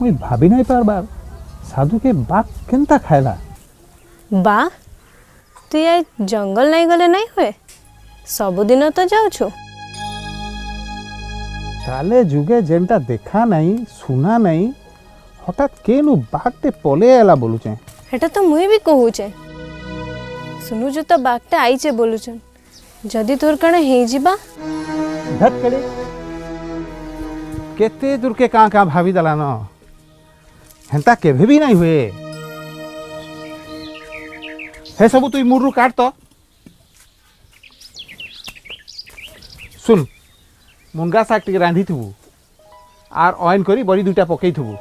मुई भाभी नहीं पारबार साधु के बाघ केनता खाएला। बा तु ये जंगल नहीं गले नहीं हुए सबुदिन तो जाऊछु ताले जुगे जेनटा देखा नहीं सुना नहीं हठात केनु बाघटे पले आला बोलुचे। हेटा तो मुई भी कहूचे सुनुछु तो बाघटा आईचे बोलुछन जदि तोर कण हे जिबा धत कले केते दूर के का भाभी दला न हेंता केभे भी नहीं हुए। हे सबु तुई मुर्रु काट तो सुन मुनगा साग टिके रांधी थबु आर ऑइन करी बड़ी दुटा पकई थबु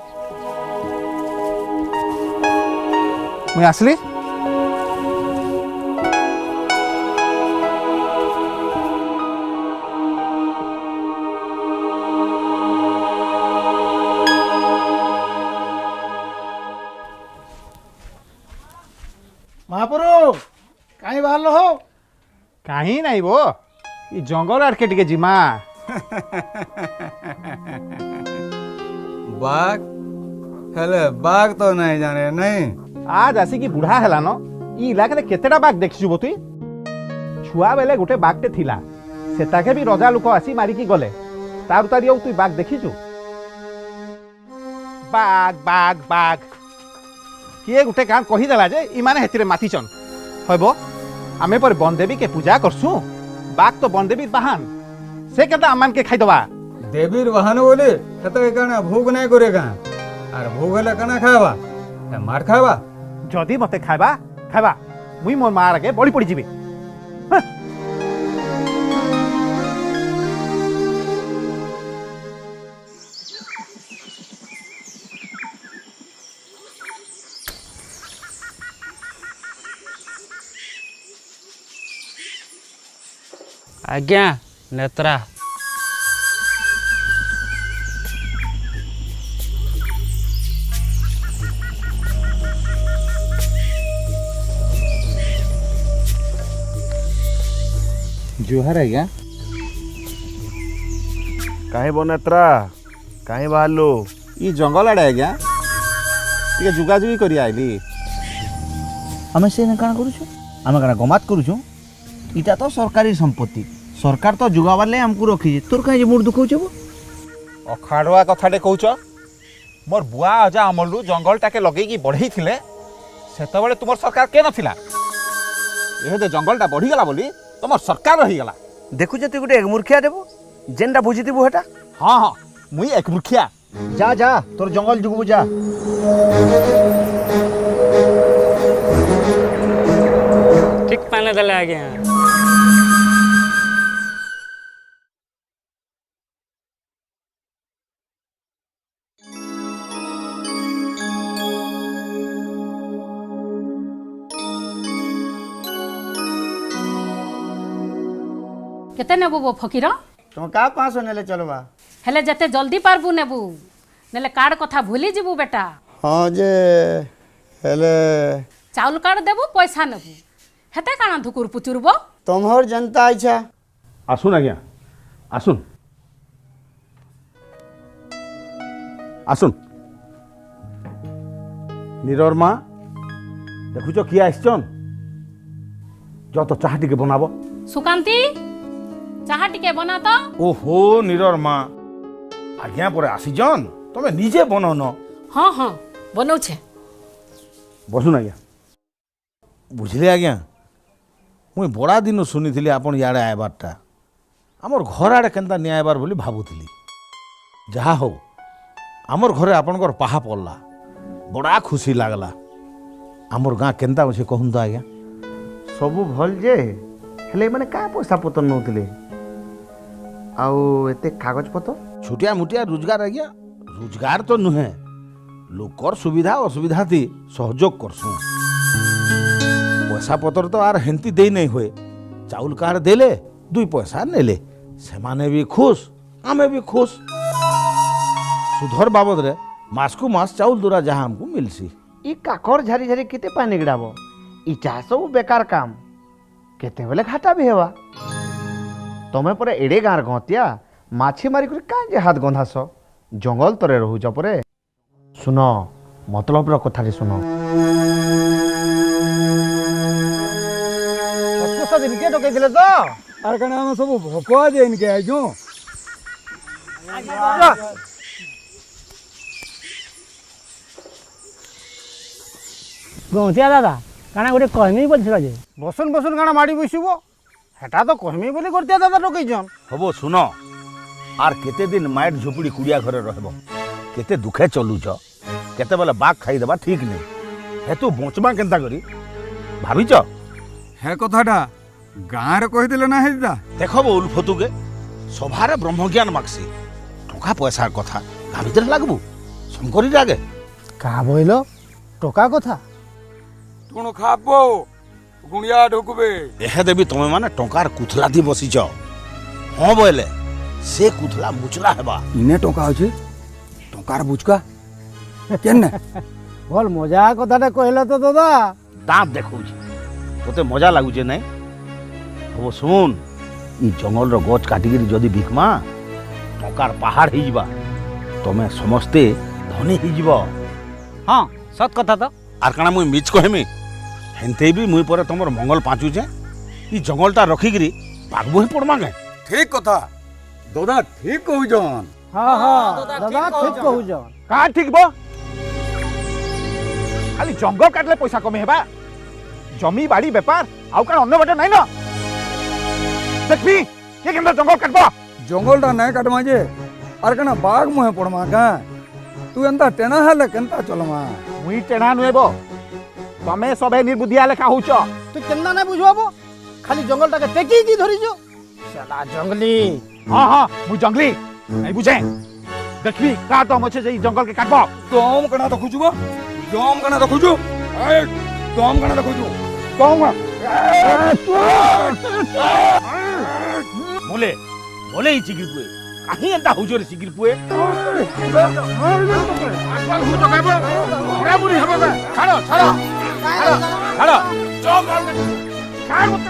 मैं आसली। महापुरु कहीं बाहर हो कहीं नहीं वो ये जंगल आड़के टिके जिमा। बाघ हेले बाघ तो नहीं जाने नहीं आज आसी की बुढ़ा हैला न ई इलाका रे केतेटा बाघ देखिछु बो तुई छुआ बेले गोटे बाघटे थिला सेताके भी रजा लोक आसी मारी की गले तार तारियो तुई बाघ देखिछु। बाघ बाघ बाघ किए गोटे कान कही देला जे ई माने हेतिरे मातिचन हबो आमे पर बनदेवी के पूजा करसु बाघ तो बनदेवी बाहन से केता अमान के खाइ दवा देवीर वाहन बोले कते कना भोग नहीं करेगा और भोग हले कना खावा मार खावा जदि मते खाइबा खाइबा मुई मोर मार आगे बड़ी पड़ी जीबी। आज्ञा नेत्रा जोहार आज्ञा। काहे बनेत्रा काहे बाहरलो ई जंगल आड़े आज्ञा टिके जुगाजुगी करी आइली। आमे से काଣା करूछु आमे काଣା गमात करूछु इटा तो सरकारी संपत्ति सरकार तो जुगाबार ले हमको रखी तोर कहीं मूड दुखौछ अखाड़ुआ कथाटे कहूच मोर बुआ अजा अमलू जंगलटाके लगेगी बढ़ई थिले सेतबेले तुमर सरकार के नथिला एहे जे जंगलटा बढ़ीगला बोली तुमर सरकार रहीगला। देखुछ तू गोटे एकमुर्खिया देबो जेनटा बुझितिबो हेटा। हाँ हाँ मुई एक मुखिया जा जा तोर जंगल जुगबो जा। ठीक पाने दले आज्ञा। केते नेबू बो फकीर तुम का 500 नेले चलबा हेले जते जल्दी पारबू नेबू नेले कार्ड कथा भूली जीबू बेटा। हां जे हेले चाउल कार्ड देबू पैसा नेबू हेते काना धुकुर पुचुरबो तोमहर जनता इच्छा। आसुन आज्ञा आसुन आसुन नीरर माँ देखुच किए आसचन जो तो चाह टिके बनाबो। सुकांती चाहा टिके बना तो। ओहो नीरर माँ आज्ञा पर आसीजन तमे निजे बनो न। हाँ हाँ बनौ छे बसुन आज्ञा। बुझले आज्ञा मुई बड़ा दिन शुनी आपन याडे आयबारटा आमर घर आड़े केनता नि आयबार बोली भाबुथिली जहा हो आमर घरे आपनकर पाहा पड़ला बड़ा खुशी लागला। आमर गाँ केनता अच्छे कहून तो आज्ञा। सबु भल जे हेले माने का पैसा पतर नउतिले आउ एते कागज पतर छुटिया मुटिया रोजगार आज्ञा रोजगार तो नुहे लोकर सुविधा असुविधा थी सहयोग करसु पैसा पतर तो आर हेंती दे नहीं हुए चाउल कार देले 2 पैसा नेले से माने भी खुश आमे भी खुश सुधर बाबद रे मास को मास चाउल दूरा जहाँ हमको मिलसी। ई काकर झारी झारी केते पानी गिड़ाबो इटा सब बेकार काम केते बेले घाटा भी हेवा तमे परे एड़े गार गतिया माछी मारी कर काहे जे हाथ गंधास जंगल तरे रहूच परे सुन मतलब कथा सुन दिन के डकई तो आर कण आम सब भोकुआ जे इनके आइजु गौतिया दादा काना गोटे कहमी बोलছিল যে बसन बसन काना माड़ी बसब हेटा तो कहमी बोली करते दादा डकईछन हबो सुन आर केते दिन माइट झुपड़ी कुड़िया घरे रहब केते दुखे चलुच केते बेले बाग खाईदेबा ठीक नहीं हेतु बचबा केनता करी भाविच हे कथाटा गाँ रे कहिदेले ना हेदा देखब उल्फतु के सभारे ब्रह्मज्ञान मागसी टका पैसार कथा भावितर लागबू शंकरी आगे का बोइल टका कथा तुण खाबो गुणिया ढुकबे एहे देवी तुमे माने टंकार कुथला दी बसिच हां बोले से कुथला मुचला हेबा इने टका होचे टंकार बुचका केने भल मजा कथाटा कहला तो दादा दांत देखौछि तोते मजा लागुचे नै अब सुन ई जंगल रो गछ काटिगिरी जदी बिकमा टंकार पहाड़ ही जिबा तमे समस्ते धनी ही जिवो हाँ सत कथा तो आर काना मुई मिच कहमी हेनते भी मुई परे तमर मंगल पाचुचे ई जंगलटा रखिगिरी पागबो ही पड़मा के ठीक कथा दादा ठीक कहउजन हाँ हाँ दादा ठीक कहूजन का ठीक बो खाली जंगल काटले पैसा कमे हेबा जमी बाड़ी व्यापार आउ का अन्य बाटे नहीं ना देखबी ये केंद्र जंगल काटबो जंगलटा नहीं काटमा जे आर कण बाग मुहे पड़मा का तू एंता टेना हेले केनता चलमा मुई टेढ़ा नुएबो तमे सबे निर्बुद्धिया लेखा होउछ तू केन्ना नहीं बुझवाबो खाली जंगलटा के टेकी की धरिजो साला जंगली हां हां मु जंगली नहीं बुझे देखबी का तो मछे जे जंगल के काटबो तोम कणा तो खुजबो तोम कणा तो खुजु ए तोम कणा तो खुजु कौन बोले बोले ही चिगिर पुए काहे एंता हुजोर चिगिर पुए पूरा बुरी हबो छाड़ो छाड़ो छाड़ो छाड़ो छाड़ मत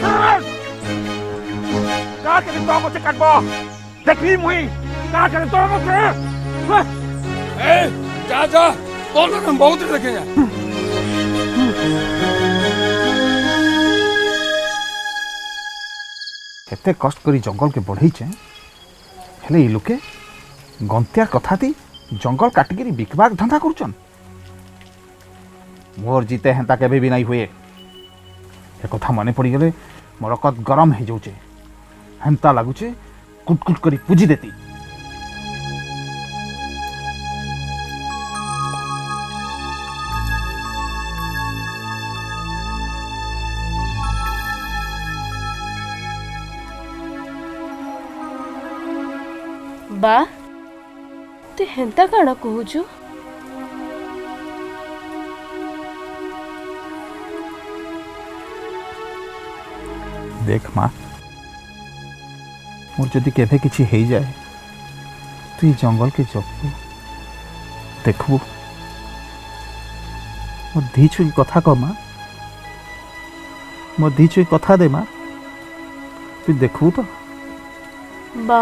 छाड़ का के तो मछे काटबो देखबी मुई का करे तो मछे ए जा जा बोल हम बहुत देखेंगे केते कष्ट करी जंगल के बढ़ईचे हेले ई लोके गंत्या कथा दी जंगल काटिगिरी बिकबाक धंधा करुचन मोर जीते हेंता केबे भी नहीं हुए ए कथा मने पड़ी गले मोर कत गरम हे जाउचे हेंता लागुचे कुटकुट करी पूजी देती बा तू हेंता काना कहूचु देख माँ मोर जदि केभे किछि हेई जाए तू ई जंगल के जगबू देखबू मोर धी छुई कथा कह माँ मोर धी छुई कथा दे माँ तू देखबू तो बा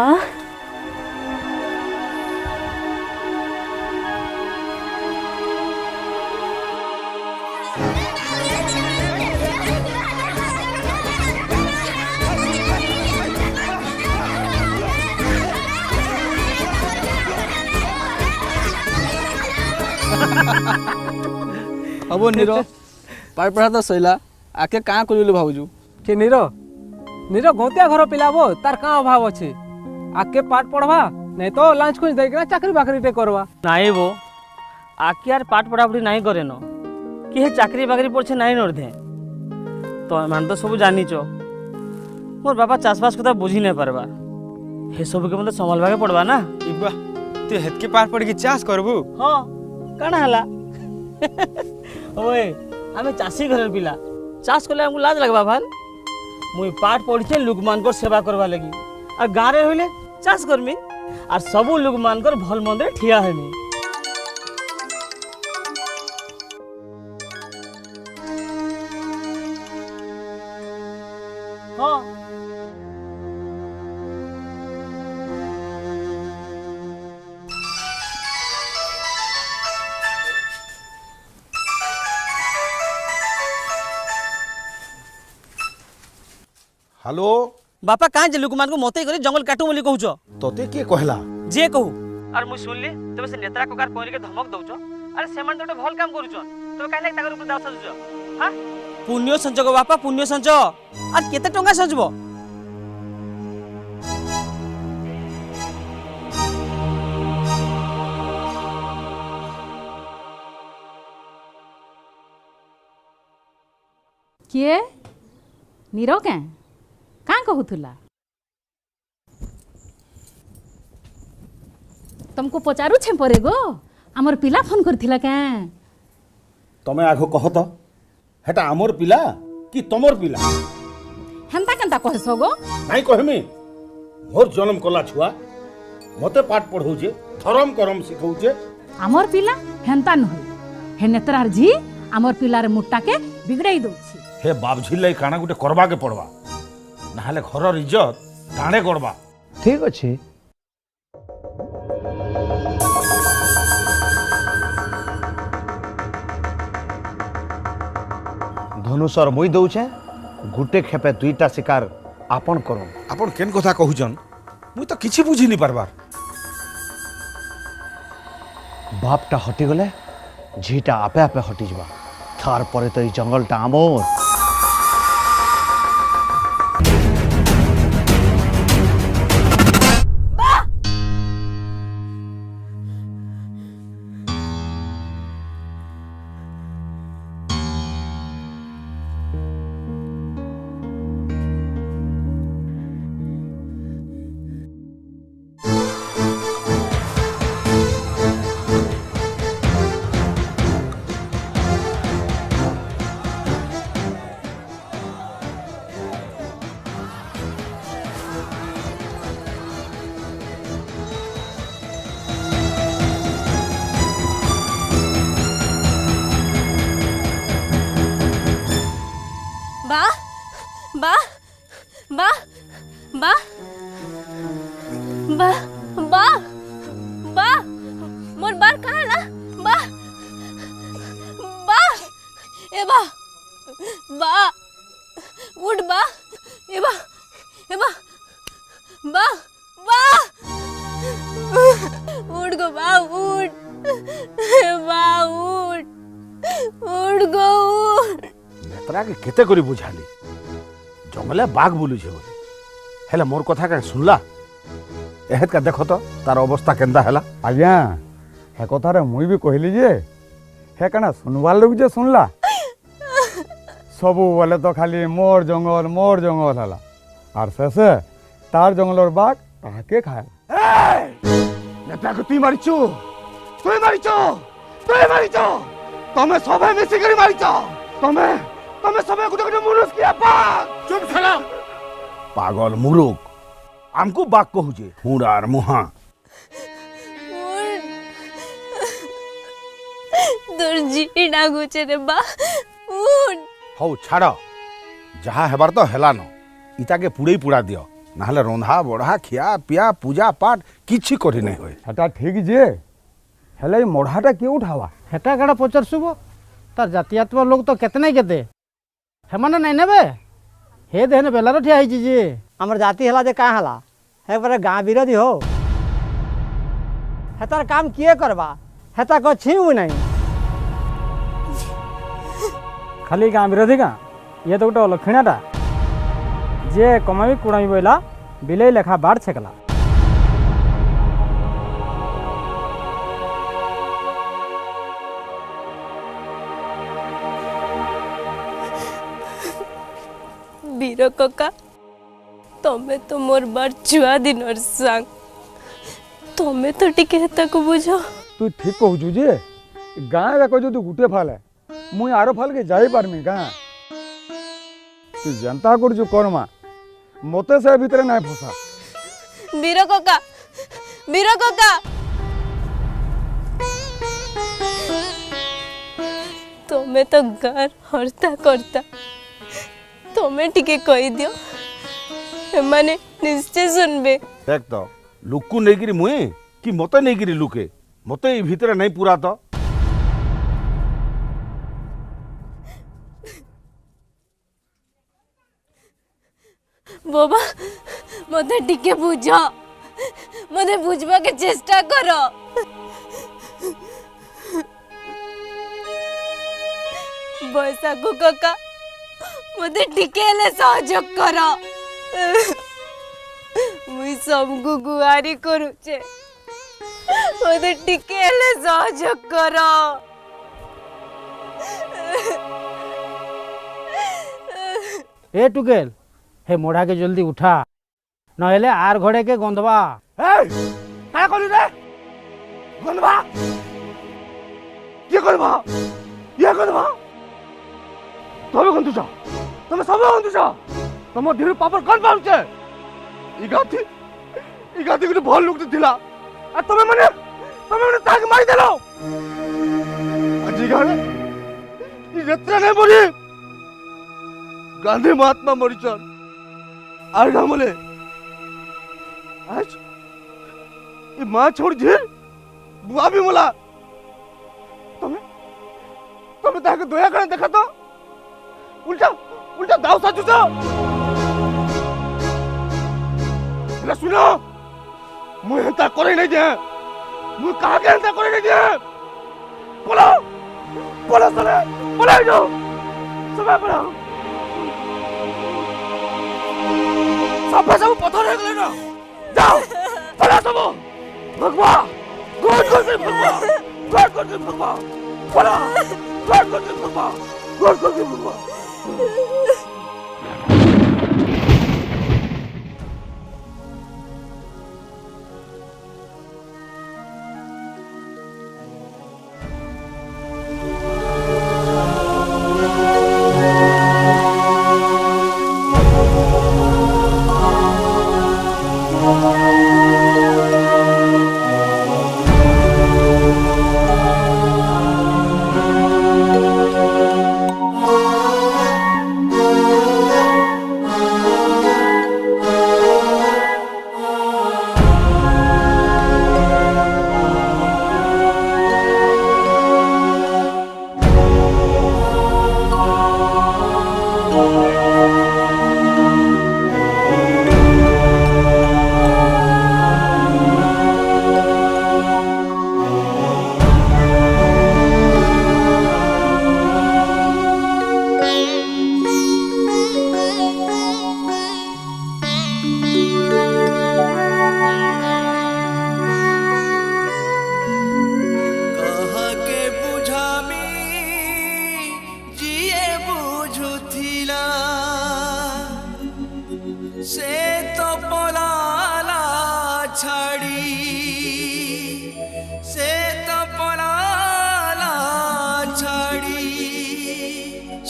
अब नीर पाठ पढ़ा तो सैला आके काँ कर भावुँ के नीर नीर गौतिया घर पिला बो तार का अभाव अच्छे आके पाठ पढ़वा नहीं तो लंच कुछ देना चाकरी बाकरी टे करवा नहीं वो आके यार पाठ पढ़ापढ़ी नहीं करे न कि चाकरी बाकरी पड़े नहीं नर्धे तो मान तो सब जानी मोर बापा चाषबास कथा बुझी नहीं पारबा हे सब के मतलब संभालवा के पड़वा ना इबा तू हेतके पाठ पढ़ के चाष करबू हाँ काना हला ओए आमे चाषी घर पिला चाष करले हमको लाज लगबा भाल मुई पाठ पढ़ी लोक मान कर सेवा करवा लगी और गाँव रे होइले चाष करमी और सब लोक मान कर भल मंद ठिया हेमी हाँ हेलो बापा कहाँ जे लुकमान को मते करे जंगल काटू बोली कहूछ तोते के कहला जे कहू अरे मुई सुनली तबे से नेत्रा ककार कहली के धमक दउछ अरे सेमान तो भल काम करूछन तबे काहे लाग ताकर ऊपर दाव सजुछ हां पुण्य संचो गो बापा पुण्य संचो आज केते टंका सजबो किए नीरो के काँ कहूला तुमको पचारू छे परे गो आमर पिला फोन करथिला के तमे आगो कह तो हेटा आमर पिला कि तमर पिला हेंता केंता कहसो गो नहीं कहमी मोर जन्म कला छुआ मते पाठ पढ़ौजे धर्म करम सिखौजे आमर पिला हेंता नहय हे नेत्रार जी आमर पिलार मुट्टा के बिगड़ाई दउछि हे बाप झिल्लै काना गुटे करबा के पड़वा नाहले घरर इज्जत टाणे गड़बा ठीक अच्छे धनुषर मुई दौछे गुटे खेपे दुईटा शिकार आपन करो आपण केन कथा कहूचन मुई तो किछि बुझी नि पारबार बापटा हटिगले झीटा आपे आपे हटि जबा थार परे तो ई जंगलटा आमोर बा बा बा बा बा बा बा मोर बार कहाँ ला बा बा ए बा बा उठ बा ए बा बा बा उठ गो बा उठ बा उठ गो उठ नेत्रा के केते करी बुझाली जंगले बाघ बुलु छे बोली हेला मोर कथा का सुनला एहेत का देखो तो तार अवस्था केंदा हेला आज्ञा हे कथा रे मुई भी कहली जे हे कना सुनवार लोग जे सुनला सबू बोले तो खाली मोर जंगल हला और शेषे तार जंगलर बाघ ताके खाए नेत्रा को तुई मारिचो तमे सबे मिसी करी मारिचो तमे सबे गुटे गुटे मुरुस किया पाग चुप छला पागल मुरुक हमको बाग कहूजे हुरार मुहा दुर्जी डागुचे रे बा उठ हौ छाड़ जहा हेबार तो हेला न इता के पुड़े पुड़ा दियो नाहले रंधा बढ़ा खिया पिया पूजा पाठ किछि करि नै होय हेटा ठीक जे हेले मोढ़ाटा के उठावा हेटा काड़ा पचारसुबो तार जातियात्व लोग तो केतने केते हेमाने नहीं नेबे हे देहने बेलार ठिया होइछि जे हमर जाति हला जे का हला हे पर गाँ विरोधी हो हेतार काम किए करबा हेता को छिउ नहीं खाली गाँ विरोधी गाँ ये तो गोटे लक्षणाटा जे कमाई कुड़ाई बोला बिलई लेखा बाढ़ छेकला वीर कका तमे तो मोर बार छुआ दिनर सांग तमे तो टिके हेता को बुझो तू ठीक कहू जे गाँ जाक जो तू गुटे फाले मुई आरो फाल के जाई पारमी गाँ तू जनता कर जो करमा मते से भीतर नहीं फसा वीर कका तमे तो गार हरता करता तमे टिके कहि दियो माने निश्चय सुनबे देख तो लुकु नेगिरी मुए कि मते नेगिरी लुके मते ई भीतर नहीं पूरा तो बाबा मते टिके बुझ मते बुझबा के चेष्टा करो। बैसाखु काका मते टिके ले सहयोग करो। मुई सबको गुहारी करूचे मते टिके ले सहयोग करो। ए टुकेल हे मोढ़ा के जल्दी उठा नहेले आर घोड़े के गंधवा। क्या करी रे गंधवा ये गंधवा तमे गंधुछ तमे सब गंधुछ तम धीरे पापर कौन पाउछे इगाथी गुटे भल लोक थिला आ तमे माने ताक मारी देलो आज गाने ई यात्रा नै बोली गांधी महात्मा मरिचन आर गामले आज ये माँ छोड़ झील बुआ भी मोला तमे ताके दया करे देखा तो उल्टा दाव साचुछ ले सुनो मुझे हंता करे नहीं दे मुझे कहा के हंता करे नहीं दे बोलो चले जाओ समय पड़ा सब पत्थर है गले ना जाओ चला सब भगवा गोद से भगवा बोला गोद से भगवा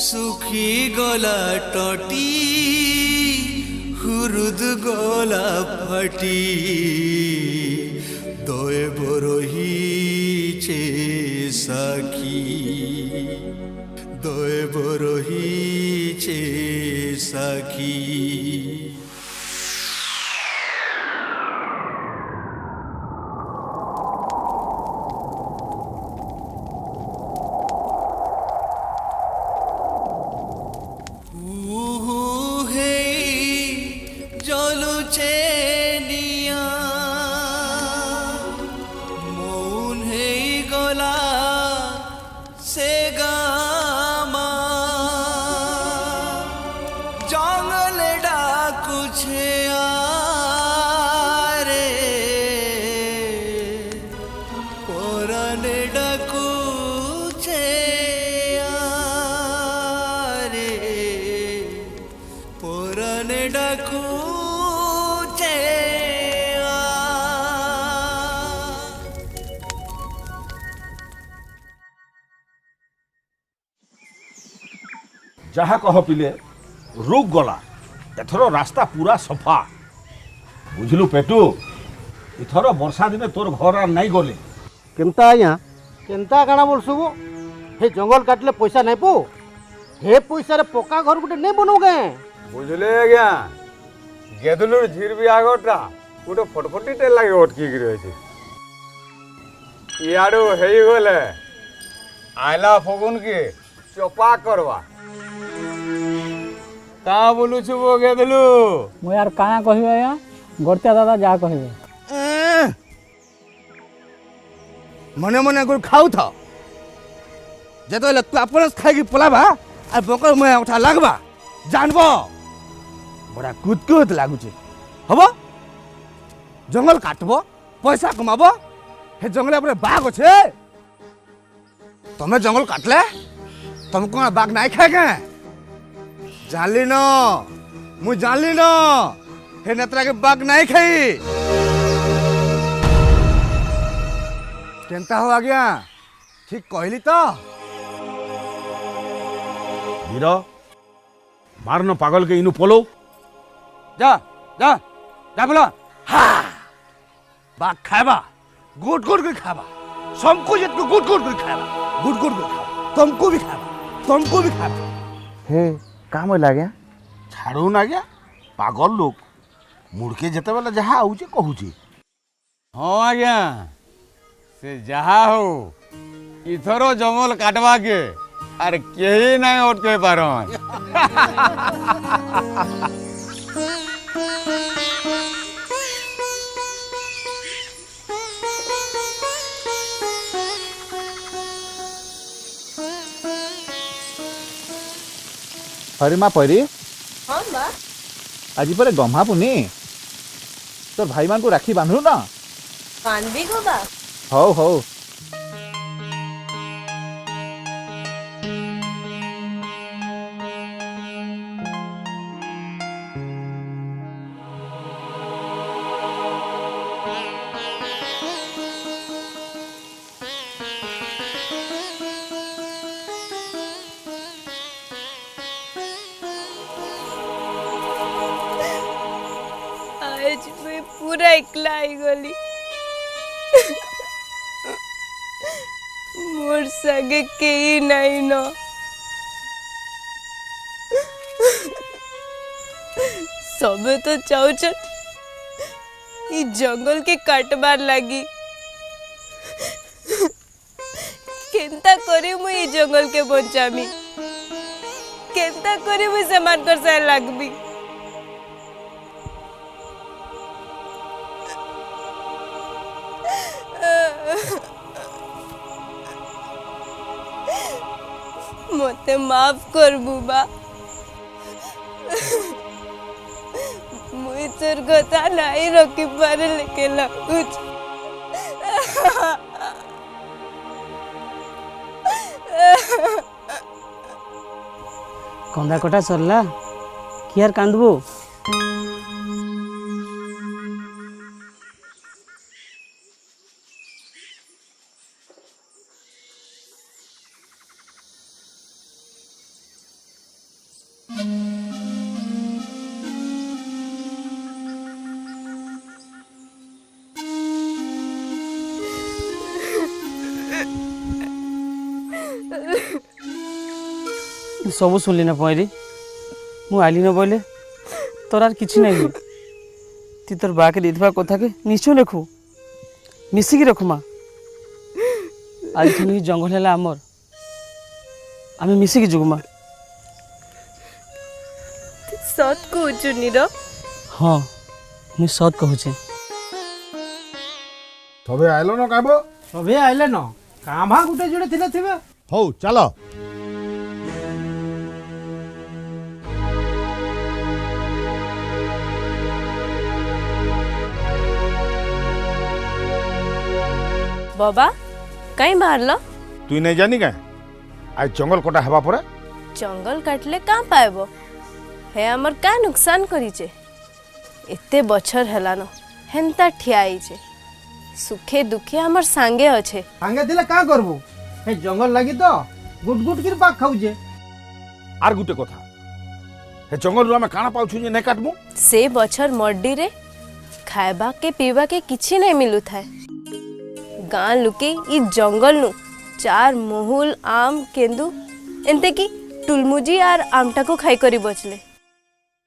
सुखी गला टटी हुरुद गला फटी दोए बरही चे सखी दोए बरही चे सखी। जहा कह पिले रुक गला एथर रास्ता पूरा सफा बुझलु पेटू इथर वर्षा दिने तोर घर आर नहीं गले केमता आया केमता काना बोलसुबो हे जंगल काटले पैसा नहीं पो हे पैसा रे पक्का घर गुटे नहीं बनोगे बुझले आज्ञा गेदुलुर झीर भी आगटा गोटे फटफटी टे लागे अटकी गिरी अछि इयाडो हेई गले आइला फगुन के चोपा करवा का बोलुछु बोगे देलु ମୁଁ यार କାଣା କହିବି ଆଜ୍ଞା ଗର୍ତ୍ତିଆ ଦାଦା ଯାହା କହିବେ मने मने गुड़ खाऊ था जेतो तू अपन खाई पलाबा और बकर मैं उठा लगबा जानबो बड़ा कुदकुद लागुचे हबो जंगल काटबो पैसा कमाबो हे जंगल अपने बाघ छे तमे जंगल काटले तुमको बाघ नहीं खाएगा जानली न मु जानली न हे नेत्रा के बाघ नहीं खाई केनता हो आज्ञा ठीक कहली तो वीर मारन पागल के इनु पोलो जा जा जा बोला हा बाघ खाएबा गुट गुट के खाएबा सबको ये तो गुट गुट के खाएबा गुट गुट के खाएबा तुमको भी खाएबा हे काम लगे छाड़ू ना गया पागल लोग मुड़के जेते बेला जहा आउचे कहूचे हाँ आज्ञा से जहा हो इथरो जंगल काटवा के अरे केही नहीं अटके पारन हरी माँ परी हाँ बा आज पर गम्हा पुनी तोर भाई मान को राखी बांधु ना बांधबी गो बा हौ हौ आज मैं पूरा एकला आई गली मोर संगे केही नहीं न सबे तो चाउचन ई जंगल के काटबार लगी केंता करे मु ई जंगल के बचामी केंता करे मु समान कर साय लागबी मते माफ कर बुबा मुई तोर कथा नहीं रखी पारे लेके लगुच कंदा कटा सरला कियार कांदबो सब सुनली ना परी मु आइली न बोले तोर आर किछि नहीं ती तोर बा के देथबा कथा के निश्चय रखू मिसिकी रखुमा आज तुम जंगल है आमर आम मिसिकी जुगमा सत कहूचु नीरव हाँ मुझे सत कहूचे तबे आइलो न काबो सभे आइले न कामा गुटे जोड़े थिले थिबे हौ चलो बाबा कहीं बाहरल तू नहीं जानी क्या आज जंगल कटा हवा परे जंगल काटले कहाँ पाएब हे हमर का नुकसान करीचे एते बछर हेलान हेन्ता ठिया आइचे सुखे दुखे हमर सांगे अच्छे सांगे दिले का करबो हे जंगल लागी तो गुट गुट किर पाक खाउजे आर गुटे कथा हे जंगल रो हमें काना पाउछु जे नै काटमु से बछर मड्डी रे खाएबा के पीबा के किछि नहीं मिलु थाए गाँ लुके ई जंगल नु चार मोहुल आम केंदु एंते की टुलमुजी आर आमटा को खाई करी बचले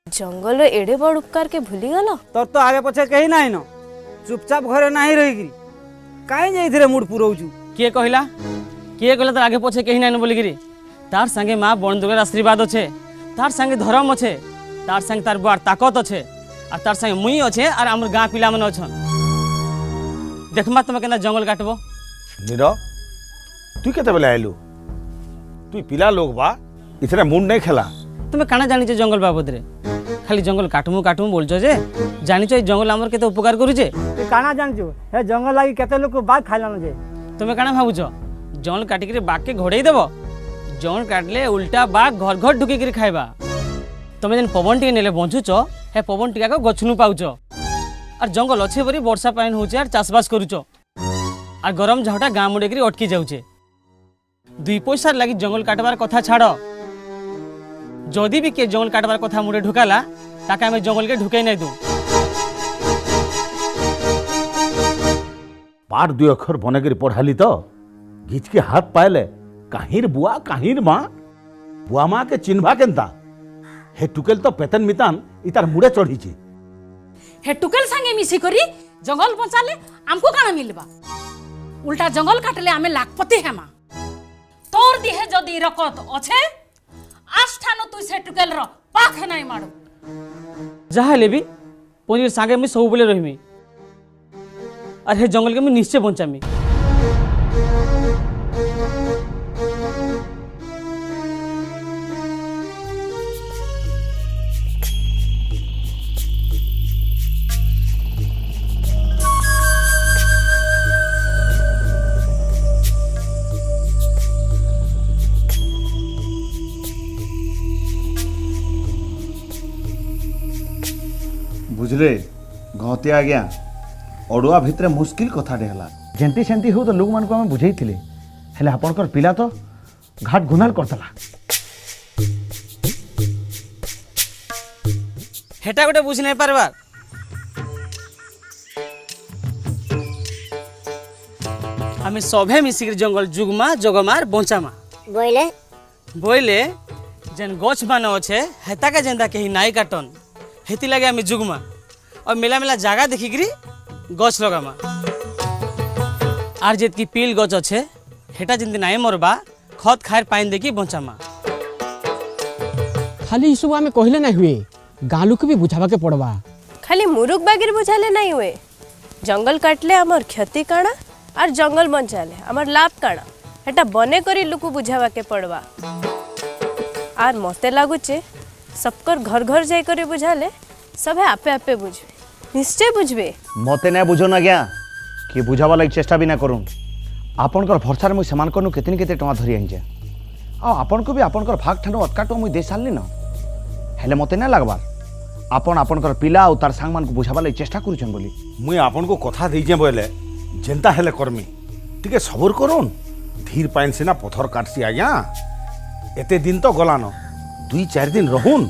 जंगल एड़े बड़ उपकार के भूली गलो तोर तो आगे पछे कहीं नहीं न चुपचाप घरे नहीं रही काहे जाइथिरे मूड पुरौचु के कहला तो आगे पछे कहीं नहीं बोली गिरी तार संगे माँ बंधुकर आशीर्वाद अच्छे तार संगे धर्म अच्छे, तार संगे तार बुआर ताकत अच्छे, और तार संगे मुई अच्छे और आम गाँ पिला मन अच्छन। देखमा तुम के जंगल काटबो। नीर तु केतेबेले आइलु? तु पिला लोग बा इथरे मुंड नहीं खेला। तुम्हें काना जानी जंगल बाबद रे? खाली जंगल काटमु काटमु बोलछो जे, जानिछ ए जंगल हमर केते उपकार करूछे? तू काना जानछु हे जंगल लागी केते लोग बाग खाइलानो जे? तुम्हें काना भाबुछो जंगल काटी के बाग के घोड़े देबो? जंगल काटले उल्टा बाग घर घर ढुकी के खाइबा। तुम्हें जेन पवन टी नेले बंचुछो हे पवन टीका को गछनु पाउछो। और जंगल अच्छे बरी वर्षा पाइन होछे और चाषबास करूछो। और गरम झाउटा गाँ मुड़े के अटकी जाउछे। 2 पैसा लगी जंगल काटबार कथा छाड़। जदि भी के जंगल काटबार कथा मुड़े ढुकाला ताके हमें जंगल के ढुके नहीं दू। पाठ 2 अक्षर बनेगिरी पढ़ाली तो घिच के हाथ पाएले काहिर बुआ काहिर माँ। बुआ माँ के चिन्हवा केनता हे टुकेल तो पेतन मितान इतार मुड़े चढ़ीची। हे टुकेल संगे मिसी करी जंगल बचाले हमको काना मिलबा? उल्टा जंगल काटले आमे लाखपति हेमा। तोर दिहे जदि रकत अच्छे आष्ठानो तू से टुकेल रो पाख नहीं मारू। जहाँ ले भी पनीर सांगे मैं सब बोले रही। और हे जंगल के मैं निश्चय बचामी। बुझले गहते आज्ञा अड़ुआ भितर मुस्किल कथा है जेंती सेंती हो तो लोक मान को बुझे हेले आपणकर पिला तो घाट गुनाल करतला। हेटा गोटे बुझ नहीं पारबार। हमें सभे मिसिक जंगल जुगमा जगमार बंचामा बोइले बोइले जेन गछ मान अच्छे हेता के जेंदा कहीं नाई काटन हेती लगे हमें जुगमा और मेला मेला जगह देखिकी गछ लगामा। आर जेत की पील गछ अच्छे हेटा जिंदी नाई मरबा खत खाएर पाइन देखी बंचामा। खाली ई सब आमे कहले नहीं हुए, गालू के भी बुझावा के पड़बा। खाली मुरुख बागिर बुझाले नहीं हुए। जंगल काटले हमर क्षति काना और जंगल बंचाले हमर लाभ काना हेटा बने करी लुकु बुझावा के पड़बा। आर मते लागुचे सबकर घर घर जाई करी बुझाले सबे आपे आपे बुझबे, निश्चय बुझबे। मते नहीं बुझो ना क्या कि बुझावा लगी चेष्टा भी ना करूँ। आपणकर भरसार मुझे सेमान करनु केतनी केते टका धरी आनिजे आ आपन को भी आपणकर भाग ठानो अटकाटो मुझे दे सालनी न हेले मते ना लागबार आपन आपणकर पिला और तार सांग मान को बुझावा लगी चेष्टा करूछन बोली मुई आपन को कथा देजे बोले जेंता हेले करमी टिके सबर करूँ। धीर पाइन सिना पथर काटसी आज्ञा एते दिन तो गलान 2-4 दिन रहून।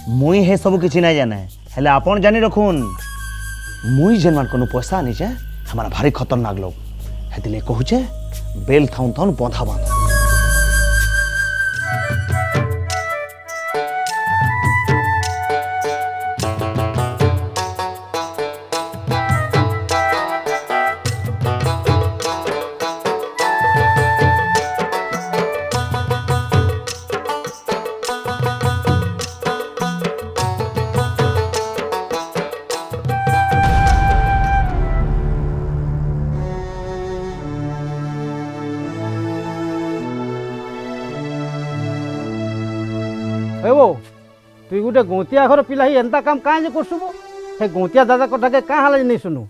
मुई हे सब किछि नहीं जाने हेले आपन जानी रखुन मुई जेन मान कोनो पैसा आनिचे हमारा भारी खतरनाक लोग हेतिले कहूचे बेल थाउन थाउन बंधा बांध। एवो तुई गोटे गौतिया घर पिला ही एंता काम काहे जे करसुबो हे गौतिया दादा कथा के का हाल नहीं सुनु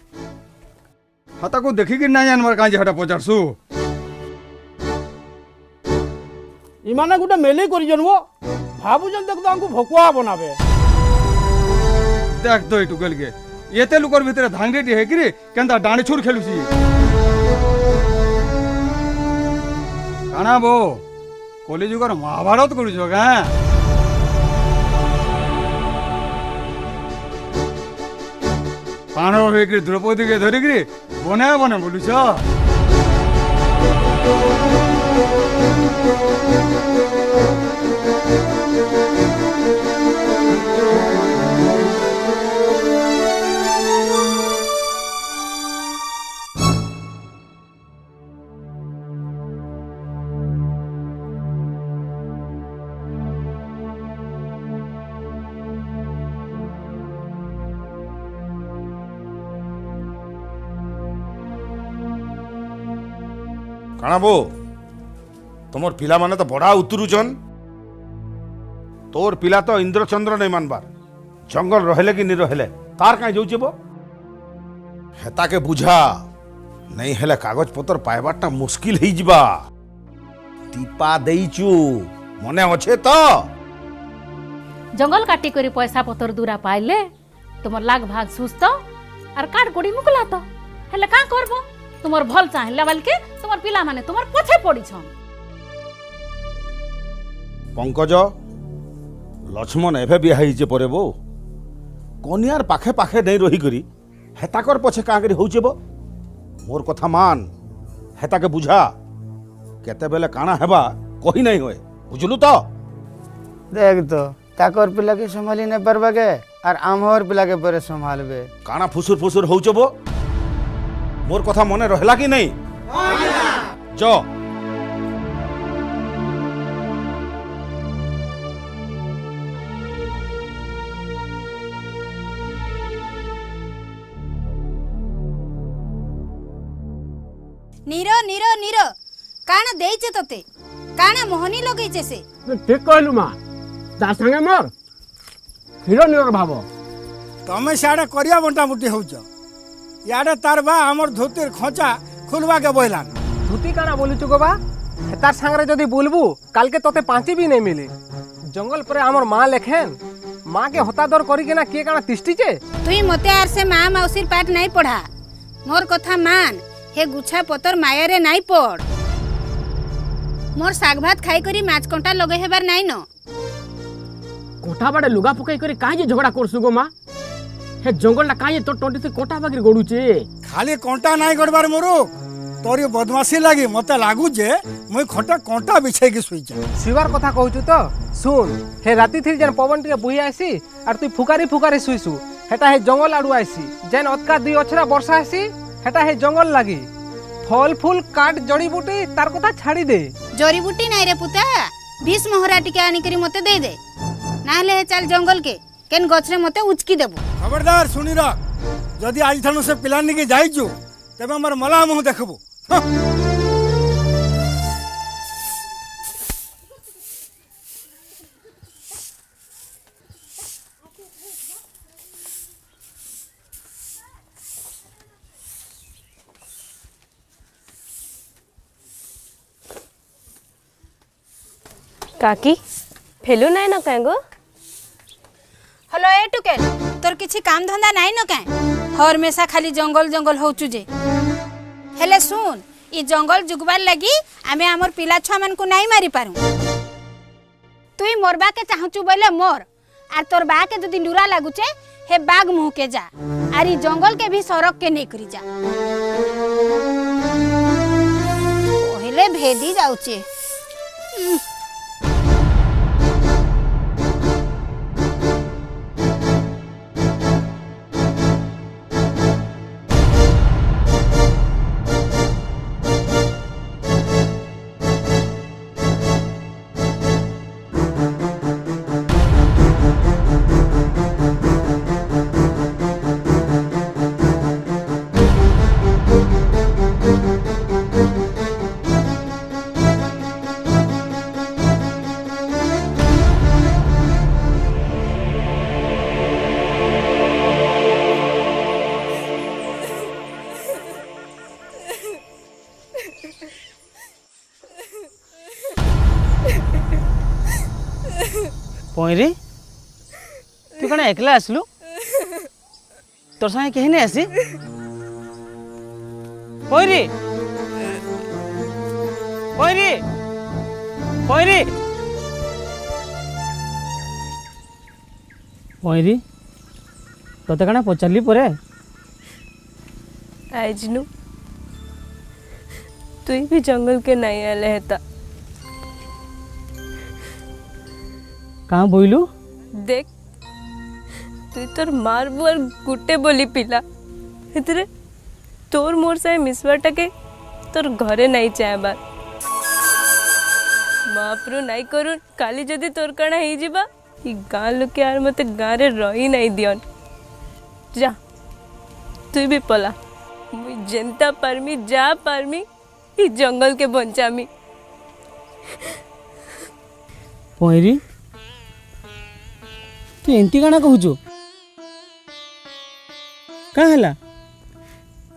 हता को देखी कि नहीं जानवर काहे हटा पचारसु इमाने गोटे मेले करी जनबो भाबु जन देख तो हमको भकुआ बनाबे देख तो टुकल के एते लुकर भीतर धांगरेटी है कि केंता डाणी छुर खेलुसी काना बो कॉलेज जुगर महाभारत करूछो का पांडव होकर द्रौपदी के धरिकी बने बने बोलुछ କାଣା ବୋ ତମର ପିଲାମାନେ ତ ବଡ଼ା ଉତରୁଛନ୍। ତୋର ପିଲା ତ ଇନ୍ଦ୍ରଚନ୍ଦ୍ର ନେଇ ମାନବାର, ଜଙ୍ଗଲ ରହେଲେ କି ନି ରହେଲେ ତାର କାଇଁ ଯାଉଛେ ବୋ? ହେତାକେ ବୁଝା, नहीं हेले कागज पत्र पाइबाटा मुश्किल ही जिबा। टीपा देइचु मने अच्छे तो जंगल काटी करी पैसा पतर दूरा पाइले तुमर लाग भाग सुस्त और काट गोड़ी मुकला तो हेले का करबो? तुमर भल चाहले बलके तुमर पिला माने तुमर पछे पड़ी छन। पंकज लक्ष्मण एभे बिया हिजे परे बो कनियार पाखे पाखे नहीं रही करी हेताकर पछे का करी होउचे बो? मोर कथा मान, हेताके बुझा, केते बेले काना हेबा कही नहीं होए, बुझलु तो? देख तो ताकर पिला के संभाली नहीं पारबागे और आमर पिला के परे संभालबे। काना फुसुर फुसुर होउचे बो? मोर कथा मने रहला कि नहीं? जो नीरो नीरो नीरो काना देइचे तते काना मोहनी लगेइचे से ठीक कहलु मां ता संगे मोर हिरो निर भाबो तमे साडे करिया बंटा बुटी होउछ याडे तार बा हमर धोतीर खोचा खुलवा के बोइलान। धोती काना बोलु चुगो बा तार संगरे जदी बोलबू काल के तते पांची भी नहीं मिले। जंगल पर हमर मां लेखेन मां के हतादर करी के ना के काना तिष्टिचे। तुई मते आर से मां मौसीर पाठ नहीं पढ़ा, मोर कथा मान, हे गुच्छा पतर माया रे नहीं पड़। मोर साग भात खाई करी माछ कंटा लगे हेबार नहीं न। कोठा बाडे लुगा पकाई करी काहे जे झगड़ा करसु गो मां? हे जंगल ना काहे तो टोंटी से कोठा बागिर गडुचे? खाली कंटा नहीं गड़बार मोरू तोरी बदमाशी लागी मते लागू जे मुई खटे कंटा बिछाई के सुई जा। शिवार कथा कहूछु तो सुन, हे राती थी जन पवन टिके बुही आसी और तू फुकारी फुकारी सुईसु हेटा हे जंगल आडू आसी जन अतका दुई अछरा वर्षा आसी हेटा है जंगल लगी फल फूल काट जड़ी बूटी तार कथा छाड़ी दे। जड़ी बूटी नहीं रे पुता, बीस मोहरा टिके आनी करी मते दे दे, नाले हे चल जंगल के केन गछरे मते उचकी देबो। खबरदार सुनी रा, जदी आज थानु से पिलानी के जाइजु तबे हमर मला मुंह देखबो। काकी फेलु नहीं न कहेगो? हेलो ए टुकेल तोर किछि काम धंदा नहीं न काए? हर मेसा खाली जंगल जंगल होचु जे। हेले सुन, ई जंगल जुगबार लगी आमे हमर पिला छुआ मन को नहीं मारी पारू। तुई मोरबा के चाहचु बोले मोर आर तोर बा के जदी डुरा लागुचे हे बाग मुंह के जा आर ई जंगल के भी सरक के नहीं करी जा। ओहिले भेदी जाउचे। पॉइरी तू कण एकला आसलु? तोर संगे केही नहीं आसी? पॉइरी पॉइरी पॉइरी पॉइरी तोते कण पचारली परे आइजनु तू भी जंगल के नहीं आले हेता। कहाँ बोइलु? देख तू तोर मार बुआर गुटे बोली पिला हेतरे तोर मोर से मिसवाटा के तोर घरे नहीं चाहबार। मापरू नहीं करू काली जदी तोर काना ही जिबा ई गाँ लोके यार मते गाँ रे रही नहीं दियन। जा तू भी पला मुई जनता पारमी जा पारमी ई जंगल के बंचामी। पयरी तू एंती काना कहूचु का हला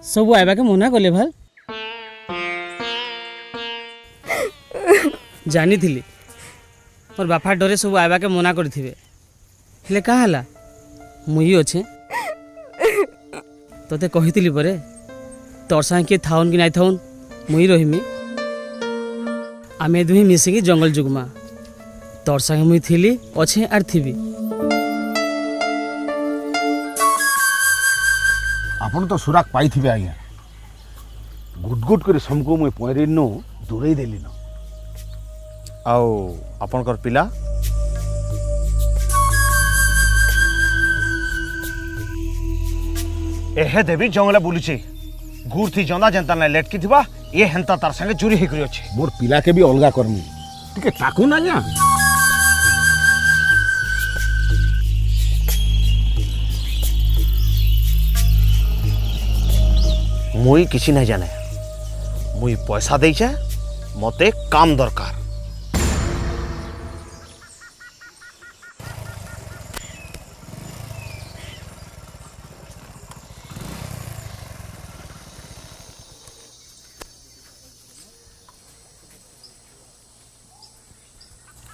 सब आइबा के मना कले भाल जानी थिली मोर बापा डरे सब आइबा के मना करथिबे हेले का हला मुई अच्छे तोते कहिथिली परे तोर संग के थाउन कि नाइ थाउन मुई रहिमी आमे दुही मिसिकी जंगल जुगमा तोर संग मुई थिली अच्छे आर थिबी। आपण तो सुराग पाई थिबे आज्ञा गुट कर समको मुई पयरी नु दूरे देली न आउ आपनकर पिला एहे देवी जंगल बुलुचे गुड़ थी जंदा जनता ना लेटकी थिबा ये हेंता तार संगे चोरी हेकरी अछि मोर पिला के भी अलगा करमी टिके ताकू ना जा मुई किसी नहीं जाने मुई पैसा देइछे मते काम दरकार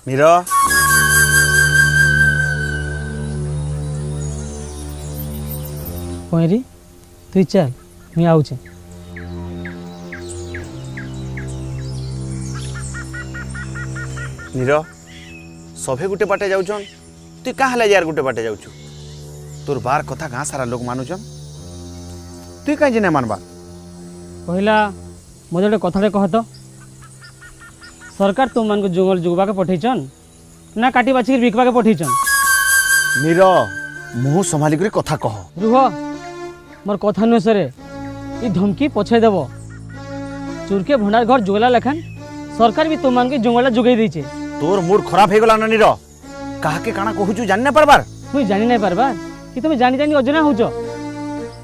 मीरा पयरी तू चल मैं आउचे नीर सभे गुटे बाटे जाऊन तु क्या हेला यार गुटे बाटे जाऊँ तोर बार कथा गाँ सारा लोग मानुचन तु कहीं नहीं मानबा पहला मत गोटे कथाटे कह तो सरकार तुम मान को जंगल जुगवा के पठेचन ना काटी बाछी बिकवा के पठेचन नीर मुँह संभाली कथा कह रुह मोर कथा अनुसारे ये धमकी पछे देव चोर के भंडार घर जुगला लेखन सरकार भी तुम मान के जंगल जुगई देछे तोर मूड खराब हो गला ना नीर कहा के काना कहूचु जानि ना पारबार मुई जानि नहीं पारबार कि तुम जानी जानी अजना होचो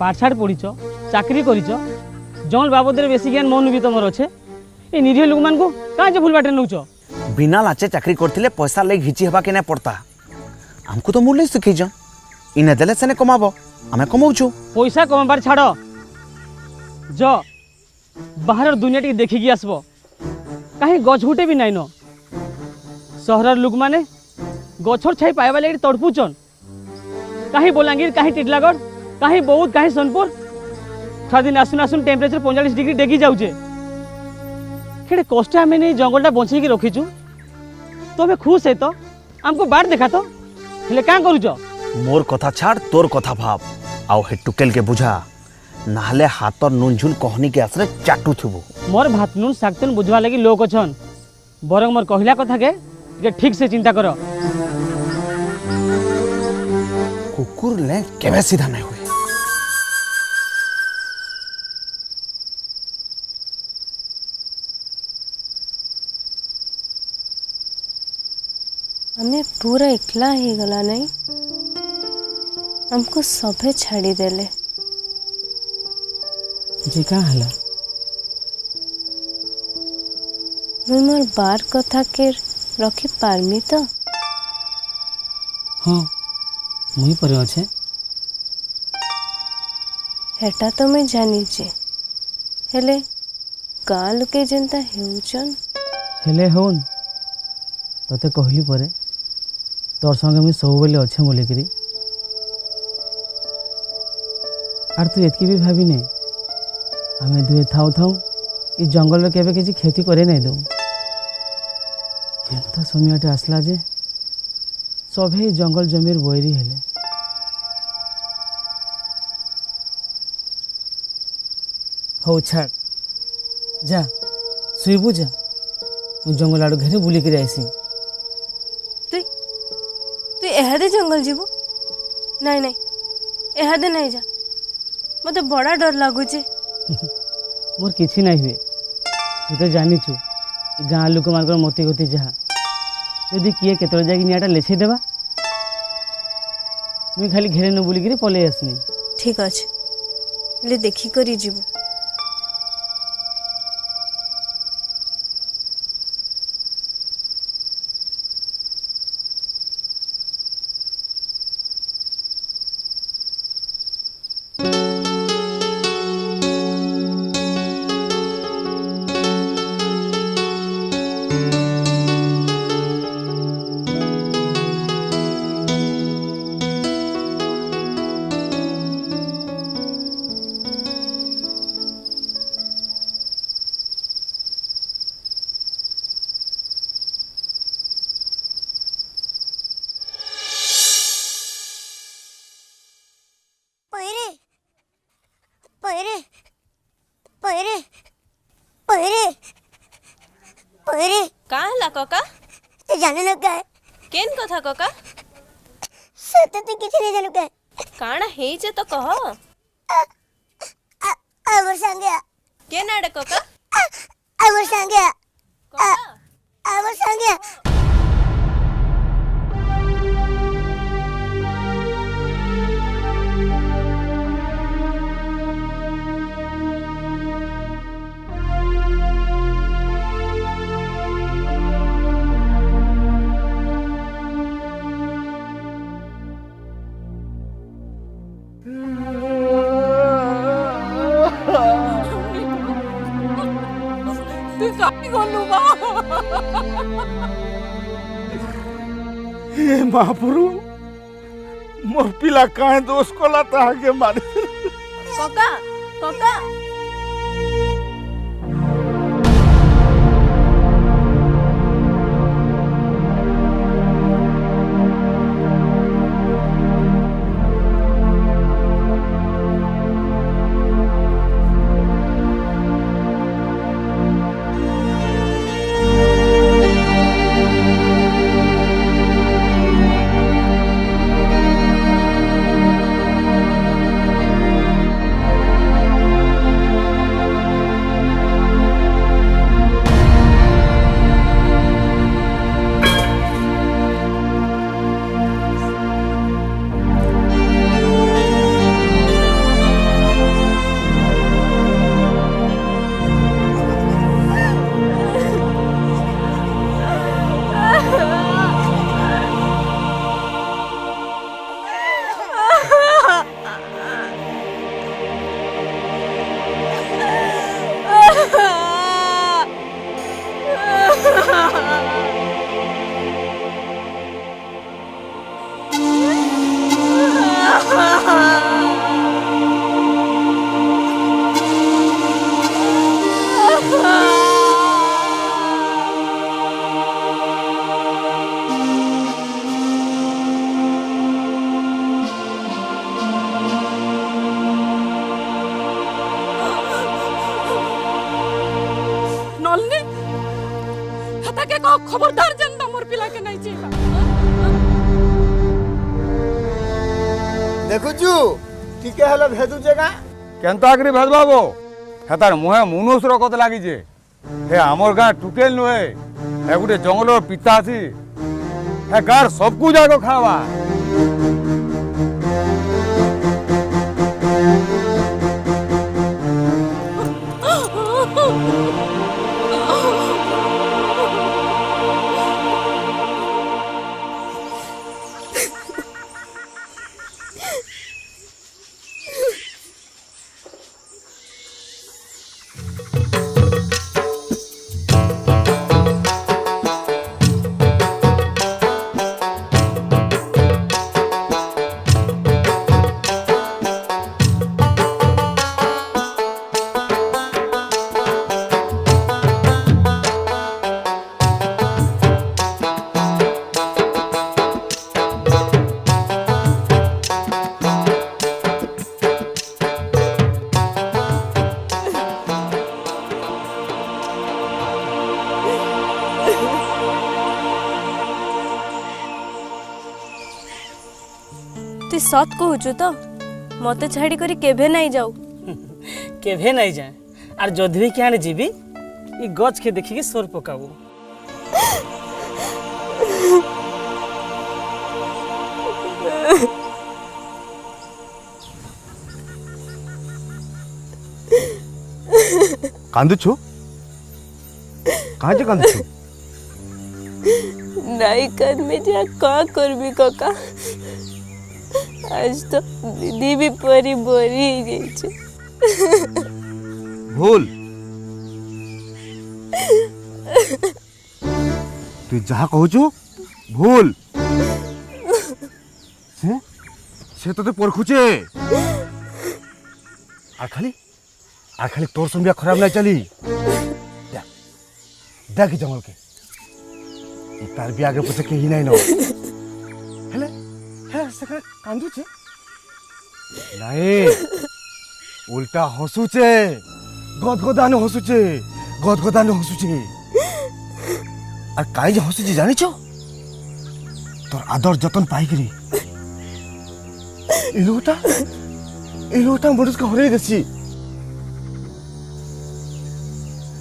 पाठशाठ पढ़ीच चाकरी करिच जंगल बाबद बेसी ज्ञान मन भी तुम अच्छे ये निरीह लोक मान को कहाँ भूल बाटे नौच बिना लाचे चाकरी करथिले पैसा ले घिची हवा के नहीं पड़ता हमको तो मूल्य शिखीच इने देले सेने कमाब आमे कमाउछु पैसा कमाबार छाड़ ज बाहर दुनिया टी देखिकी आसबो कहीं गछ गुटे भी नाइन सहर लोक माने गछर छाई पाइबा लगी तड़पुचन कहीं बलांगीर कहीं टिटलागढ़ कहीं बौद्ध कहीं सोनपुर छः दिन आसुन आसुन टेम्परेचर 45 डिग्री डेगी जाऊे केड़े कष्ट आम नहीं जंगलटा बंचेकी रखीचु तो खुश है तो आमको बाट देखा तो हेले क्या करूच मोर कथा छाड़ तोर कथा भाव आउ हे टुकेल के बुझा नाहले हाथर नून झुन कहनी के आसरे चाटू थुबो मोर भात नून सागतन बुझवा लगी लोक अछन बरंग मोर कहला कथा के ठीक से चिंता करो कुकुर ले केबे सीधा नहीं हुए हमें पूरा इकला ही गला नहीं हमको सभे छाड़ी देले जी का हला मैं मोर बार कथा के रखी पारमी तो हाँ मुई पर अच्छे हेटा तो मैं जानी जे हेले गाँ लोके जेंता हेउचन हेले होन तते कहली परे तोर संगे मुई सब बेले अच्छे बोलिकी आर तू एतकी भी भाविने आमे दुए थाऊ थाऊ ई जंगल केबे किसी क्षति करे नहीं दो केनता समयटे आसला जे सभे जंगल जमीर बैरी हेले हो छाड़ जा सुईबू जा मु जंगल आड़ घेरे बुलिक आसी तू एहादे जंगल जीवु नहीं नहीं एहादे नहीं जा मते बड़ा डर लगुचे मोर किछि नहीं हुए तू तो जानी छु गाँ लोक मान मती गति जहाँ यदि किए केतल जाकि निआटा लेछे देबा मुई खाली घेरे न बुलिक पलि आसनी ठीक अच्छे ले देखी करी जीवु पहरे पहरे पहरे पहरे का हला कका ते जाने लगा है केन कथा कका सत ते किछ नहीं जानु का काना हेजे तो कह अमर संगे केन आड़े कका अमर संगे अमर संगे हे महाप्रभु मोर पिला काहे दोष कला ताके मारे कका कका खबरदार जनता मोर पिला के नहीं चेला देखुचु टिके हला भेदु जगह केनता करी भेदबाबो हेतार मुहे मुनुस रकत लागी जे हे हमर गां टुकेल नुहे हे गुटे जंगलर पिता छी हे गार सब कु जागो खावा तु सत कहूचु तो मते छाड़ी करी केभे नहीं जाऊ केभे नहीं जाए आर जदि भी क्या जीवी ई गछ के देखिके सोर पकाबू कांदुछु काहे कांदुछु नहीं कर में जा का करबी कका आज तो विधि भी परी बोरी गई छे भूल तू जहा कहूचु भूल से तो परखुचे आर खाली तोर संबिया खराब नहीं चली देख जंगल के तार भी आगे पीछे कहीं नहीं नो हेले हे सका कांदू छे नहीं उल्टा हसुचे गदगदाने हसुचे गदगदाने हसुचे আর কাই যে হসুছি জানিছ তোর আদর যতন পাইকিরি এই লোকটা মনুষ্যকে হরাই দেছি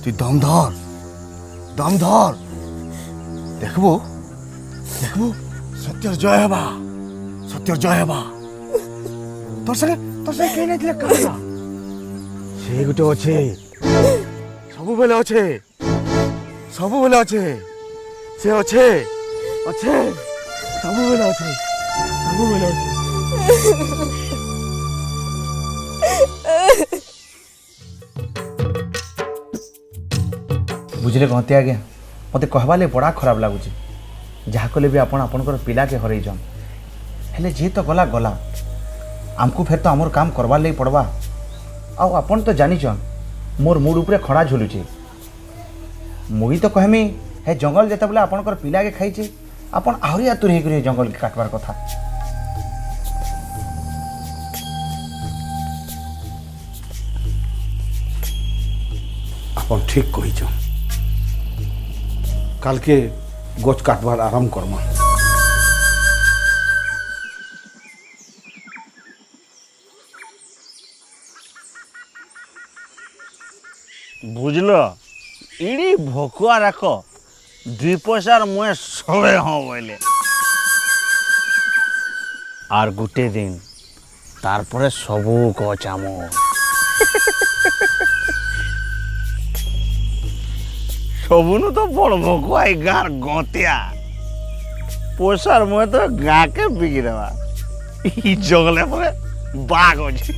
তুই দম ধর দেখবো সত্যের জয় হবা তোর সঙ্গে কে নাই দিলে কাহা সে গোটে অছে ସବୁବେଳେ ଅଛେ ସେ ଅଛେ ସବୁବେଳେ ଅଛେ बुझले कहते आज्ञा मत कहवा बड़ा खराब लगुच जहाँ कले भी आपण आपणकर पिला के हरईछन हेले जी तो गला गला आमको फेर तो आमर काम करवार लगी पड़वा आपन तो जानिछन मोर मुड उपरे खड़ा झुलुचे मुई तो कहमी हे जंगल जेते बोले आपणकर पिला के खाइछे आपन आहरी आतुर हे करे जंगल के काटवार कथा आपन ठीक कहिछ काल के गछ काटवार आराम करमा बुझल इड़ी भकुआ राख दुई पैसार मुए सबे हाँ बोले आर गुटे दिन तारपरे सबू गच आमर सबुनु तो बड़ भकुआ गार गतिया पैसार मुए तो गाँ के बिकी देवा ई जंगले परे बाघ अच्छे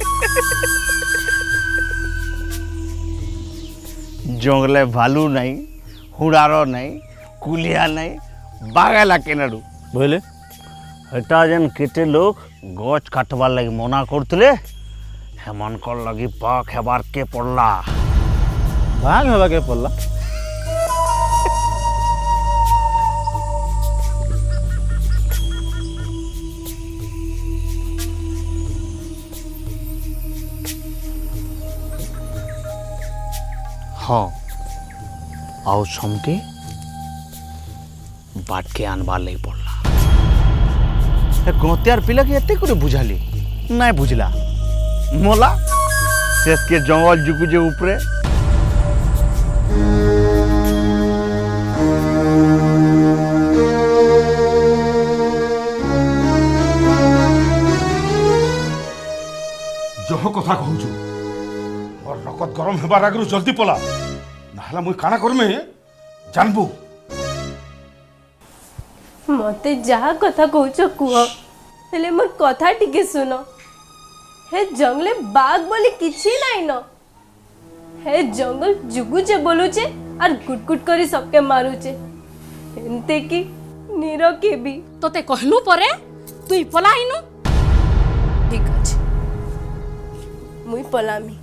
जंगले भालू नहीं हुड़ार नहीं कुलिया नहीं बागेला केनाडू बोले हेटा जेन केते लोग गच काटवार लगी मना करतले हेमनकर लगी बाघ हेबार के पड़ला बाघ हेबा के पड़ला हाँ आओ समके बाट के आनबार लगी पड़ला गतियार पिला के एते करे बुझाली नहीं बुझला मोला शेष के जंगल जुकुजे ऊपरे जह कथा कहूछु और रकत गरम हेबार आगु जल्दी पला नाहला मुई काना करमे जानबू मते जहा कथा कहूच कुह हेले मोर कथा टिके सुनो हे जंगले बाघ बोली किछि नाही न हे जंगल जुगुचे बोलुचे और गुटगुट करी सबके मारुचे एनते की नीरो के भी तोते कहलु परे तुई पलाइनु ठीक अछि मुई पलामी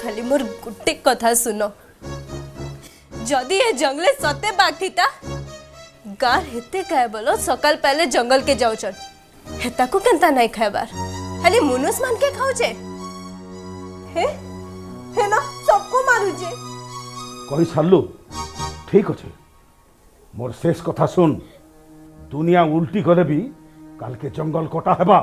खाली मोर गुटे कथा सुनो जदि ये जंगले सते बाघ थीता गार हेते खाए बोलो सकाल पहले जंगल के जाउचन हेता को केनता नहीं खाएबार खाली मनुष्य मान के खाउचे हे ना सबको मारुचे कही सारलु ठीक अच्छे मोर शेष कथा सुन दुनिया उल्टी करे भी काल के जंगल कटा हेबा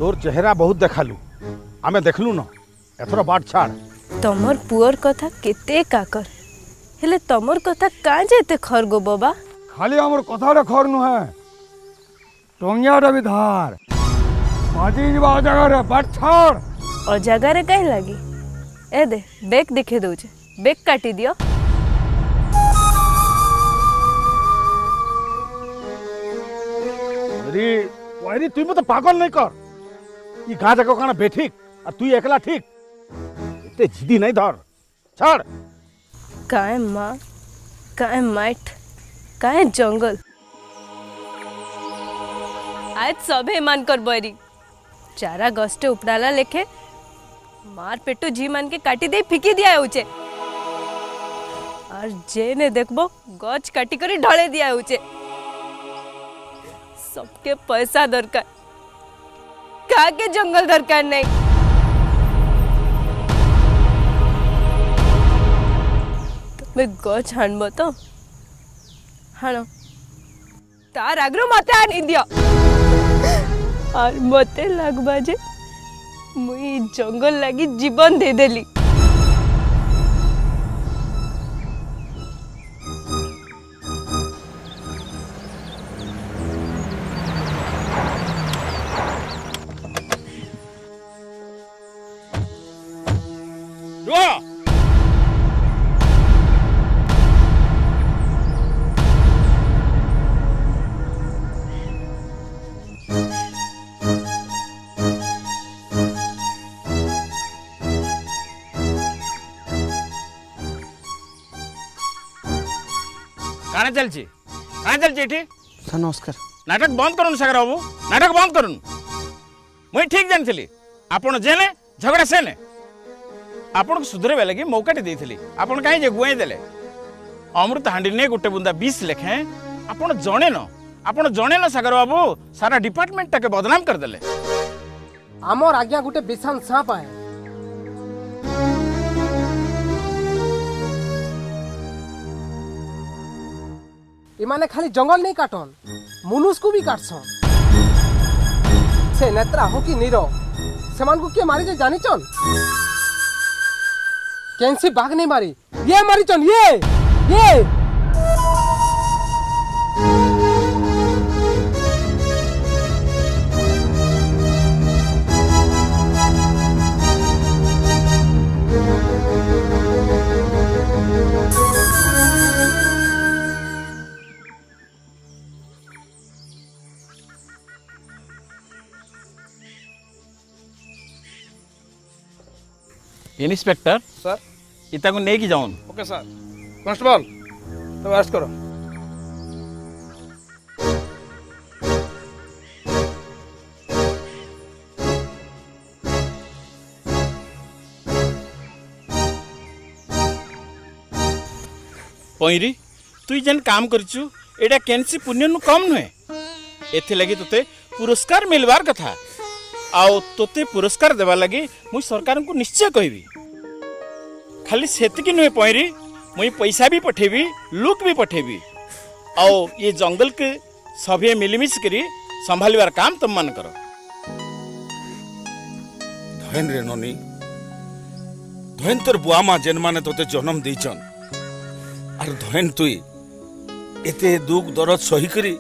तोर चेहरा बहुत देखालु आमे देखलु न एथर बाट छाड़ तमर पुअर कथा केते काकर हेले तमर कथा कां जेते खरगो बाबा खाली हमर कथारे खर नुहे टंगियाटा भी धार बाजी जबा जगह बाट छाड़ अजागारे काहे लागी ए दे बेक दिखे दउचे बेक काटी दियो अरे वही तुई मत पागल नहीं कर ई गाँ जाक काना बेठिक और तुई एकला ठीक इतने जिदी नहीं धर छाड़ काहे माँ काहे माइट काहे जंगल आज सभे मान कर बरी चारा गस्टे उपडाला लेखे मार पेटो जी मान के काटी दे फिकी दिया उचे और जे ने देखबो गच काटी करी ढले दिया उचे सबके पैसा दरकार का के जंगल दरकार नहीं तुम्हें गच हाणबो तो हाणो तार आग्रो मते आनी दियो और मते लागबा जे मुई जंगल लागी जीवन दे देली काना चलची काना चलची एठी सर नमस्कार नाटक बंद करूँ सागर बाबू नाटक बंद करूँ मुई ठीक जानी आपण जेने झगड़ा सेने आपण को सुधरेबे लगी मौकाटी देइथिली आपण काहे जे गुआई देले अमृत हांडी ने गोटे बुंदा 20 लेखे आपण जणे न सागर बाबू सारा डिपार्टमेंट टाके बदनाम कर देले आमर आज्ञा गोटे विशाल सांप आए इमाने खाली जंगल नहीं काटन मनुष्य को भी काटसन से नेत्रा हो कि नीरो सेमान को के मारी जे जानी चन कैंसी बाघ नहीं मारी ये मारी चन ये इंस्पेक्टर सर इता को नहीं की जाऊन ओके सर कांस्टेबल तो अरेस्ट करो पईरी तु जेन काम करचु एटा केनसी पुण्य नु कम नुहे एथे लगी तोते पुरस्कार मिलवार कथा आओ तोते पुरस्कार देवा लगी मुई सरकार को निश्चय कहबी खाली सेतिकी नुहे पईरी मुई पैसा भी पठेबी लुक भी पठेबी आओ ये जंगल के सभे मिलमिश करी संभालिवार काम तुम मन करो धैन रे ननी धैन तोर बुआ माँ जेन माने तोते जन्म देचन और धैन तुई एते दुख दर्द सही करी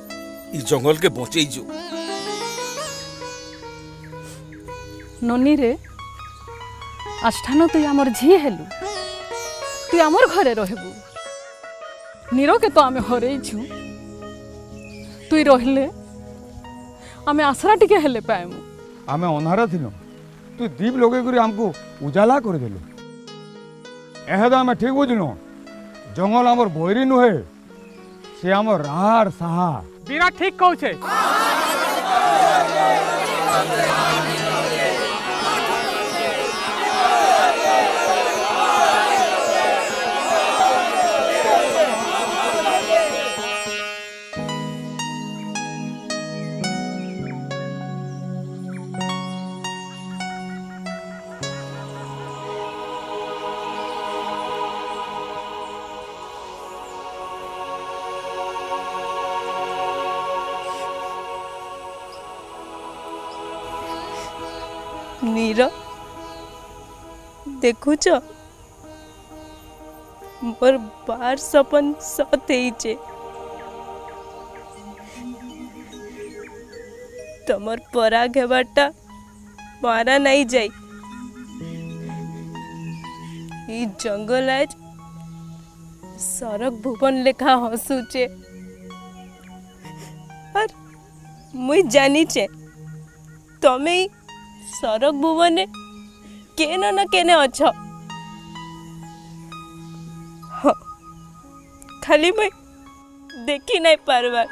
ई जंगल के बचेइजु ननी रे आष्ठान तुई आमर झी हेलु तुई आमर घरे रहबू नीरो के तो आमे हरेइछु तुई रहले आमे आसरा टिके हेले पाएमु आमे अनहारा थिनो तू दीप लगे करी हमको उजाला कर देलु एहेदा आमे ठीक बुझनु जंगल आमर बोइरी नुहे से आमर रार साहा बिना ठीक कहू छे नीर देखुच मोर बार सपन सत होइचे तमर पराग हेबाटा मारा नहीं जाई ई जंगल आज सरक भुवन लेखा हसुचे और मुई जानीचे तमे ई सरक भुवने केन न केने अछ हाँ, खाली मुई देखी नहीं पारबा